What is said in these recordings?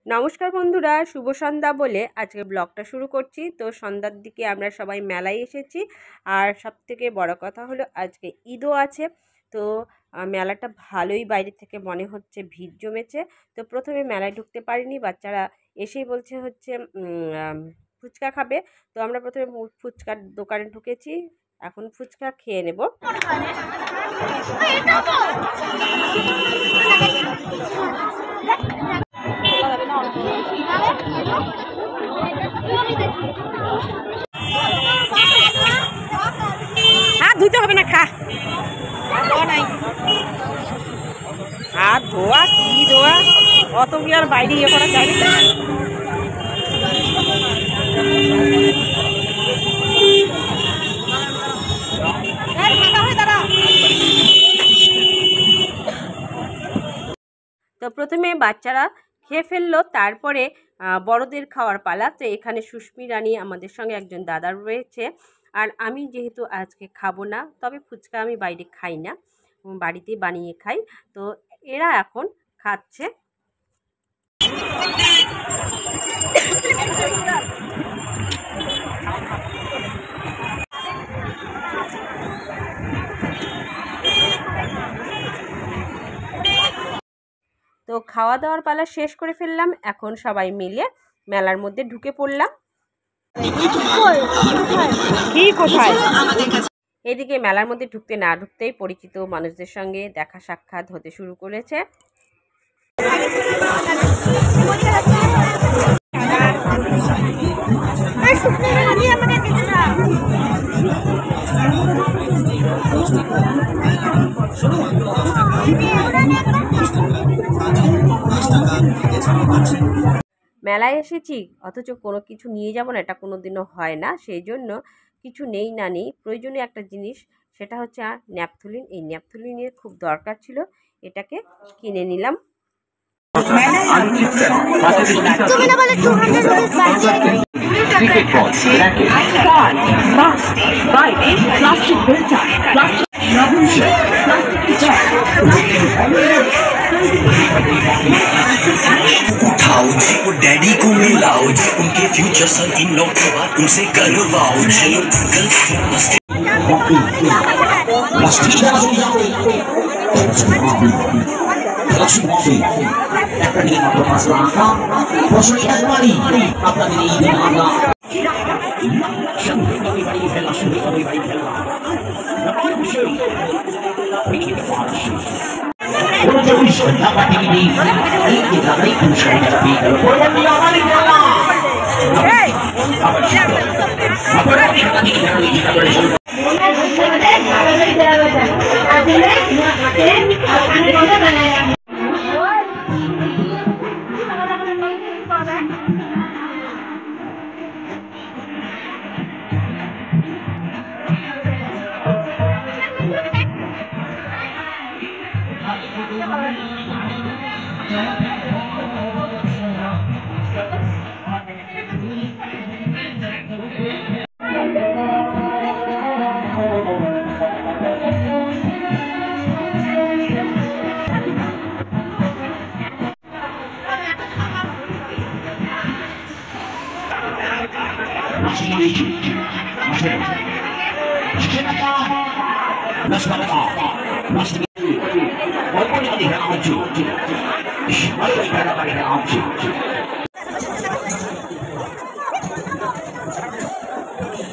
নমস্কার বন্ধুরা, শুভ সন্ধ্যা বলে আজকে ব্লগটা শুরু করছি। তো সন্ধ্যার দিকে আমরা সবাই মেলায় এসেছি, আর সবথেকে বড় কথা হলো আজকে ঈদও আছে। তো মেলাটা ভালোই বাইরে থেকে মনে হচ্ছে, ভিড় জমেছে। তো প্রথমে মেলায় ঢুকতে পারিনি, বাচ্চারা এসেই বলছে হচ্ছে ফুচকা খাবে। তো আমরা প্রথমে ফুচকার দোকানে ঢুকেছি, এখন ফুচকা খেয়ে নেব। হাত ধুতে হবে না, খা। হাত ধোয়া কি ধোয়া, অত কি আর বাইরে ইয়ে করা যায় না। তো প্রথমে বাচ্চারা খেয়ে ফেললো, তারপরে বড়দের খাওয়ার পালা। তো এখানে সুস্মি রানী আমাদের সঙ্গে একজন দাদা রয়েছে, আর আমি যেহেতু আজকে খাবো না, তবে ফুচকা আমি বাইরে খাই না, বাড়িতে বানিয়ে খাই। তো এরা এখন খাচ্ছে। তো খাওয়া দাওয়ার পালা শেষ করে ফেললাম, এখন সবাই মিলে মেলার মধ্যে ঢুকে পড়লাম। কি কোথায়? এদিকে মেলার মধ্যে ঢুকতে না ঢুকতেই পরিচিত মানুষদের সঙ্গে দেখা সাক্ষাৎ হতে শুরু করেছে। মেলায় এসেছি অথচ কোনো কিছু নিয়ে যাব না, এটা কোনো দিনও হয় না। সেই জন্য কিছু নেই না নেই, প্রয়োজনীয় একটা জিনিস, সেটা হচ্ছে ন্যাপথলিন। এই ন্যাপথলিনের খুব দরকার ছিল, এটাকে কিনে নিলাম। उठाओ जी वो डैडी को मिलाओ जी, उनके फ्यूचर सन इन लॉ की बात उनसे करवाओ जी।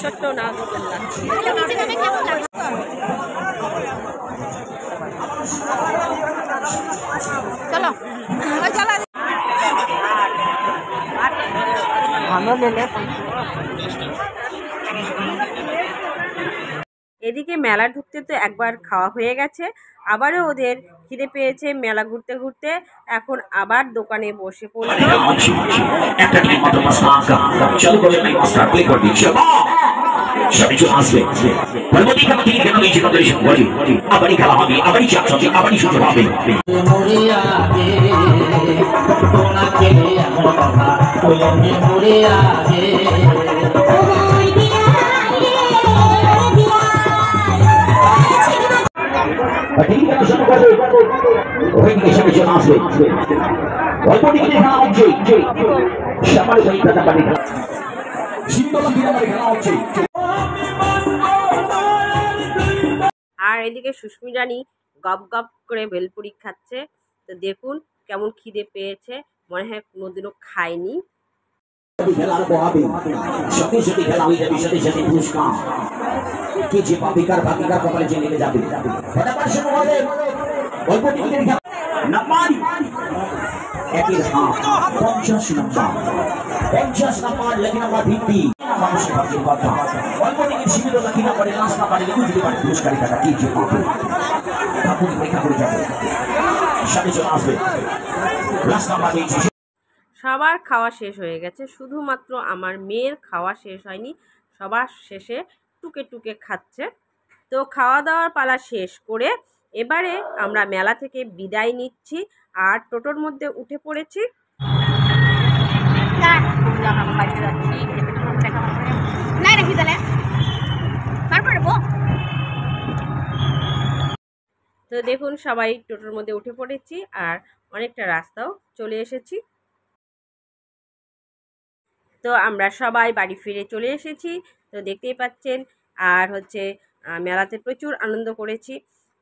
ছোট্ট নাগরদোল্লা, চলো চলো। এদিকে মেলা ঢুকতে তো একবার খাওয়া হয়ে গেছে, আবারও ওদের খিদে পেয়েছে মেলা ঘুরতে ঘুরতে, এখন আবার দোকানে বসে পড়লো। দিকে সামনে চলে আসবে অল্প দিকে খেলা হচ্ছে সামাল হয়ে টাকা পানি শীতল খেলা হচ্ছে। আর এদিকে সুস্মি রানী গপ গপ করে ভেলপুরি খাচ্ছে। তো দেখুন কেমন খিদে পেয়েছে, মনে হয় কোনোদিনও খায়নি। খেলা আরম্ভ হবে, সাথে সাথে খেলা হয়ে যাবে, সাথে সাথে পুরস্কার কি যে পাপিকার কপালে যে নেমে যাবে। ফটাফট শুরু হবে অল্প টিকিটের খেলা। নাম্বার একের হাত 50 নাম্বার লেখি নাম্বার ভিত্তি মানুষের ভাগ্যের কথা। অল্প টিকিট সীমিত লেখি নাম্বারে লাস্ট নাম্বারে বুঝতে পারে পুরস্কারের টাকা কি যে পাবে। ঠাকুর পরীক্ষা করে যাবে, সাথে চলে আসবে লাস্ট নাম্বার। সবার খাওয়া শেষ হয়ে গেছে, শুধুমাত্র আমার মেয়ের খাওয়া শেষ হয়নি। সবার শেষে টুকে টুকে খাচ্ছে। তো খাওয়া দাওয়ার পালা শেষ করে এবারে আমরা মেলা থেকে বিদায় নিচ্ছি আর টোটোর মধ্যে উঠে পড়েছি। তো দেখুন সবাই টোটোর মধ্যে উঠে পড়েছি আর অনেকটা রাস্তাও চলে এসেছি। তো আমরা সবাই বাড়ি ফিরে চলে এসেছি। তো দেখতেই পাচ্ছেন, আর হচ্ছে মেলাতে প্রচুর আনন্দ করেছি।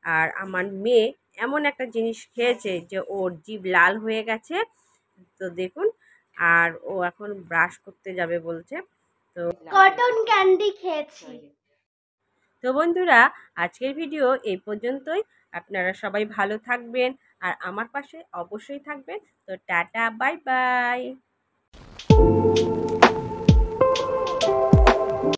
আর আমার মেয়ে এমন একটা জিনিস খেয়েছে যে ওর জিভ লাল হয়ে গেছে। তো দেখুন, আর ও এখন ব্রাশ করতে যাবে বলছে। তো কটন ক্যান্ডি খেয়েছি। তো বন্ধুরা, আজকের ভিডিও এই পর্যন্তই। আপনারা সবাই ভালো থাকবেন আর আমার পাশে অবশ্যই থাকবেন। তো টাটা, বাই বাই।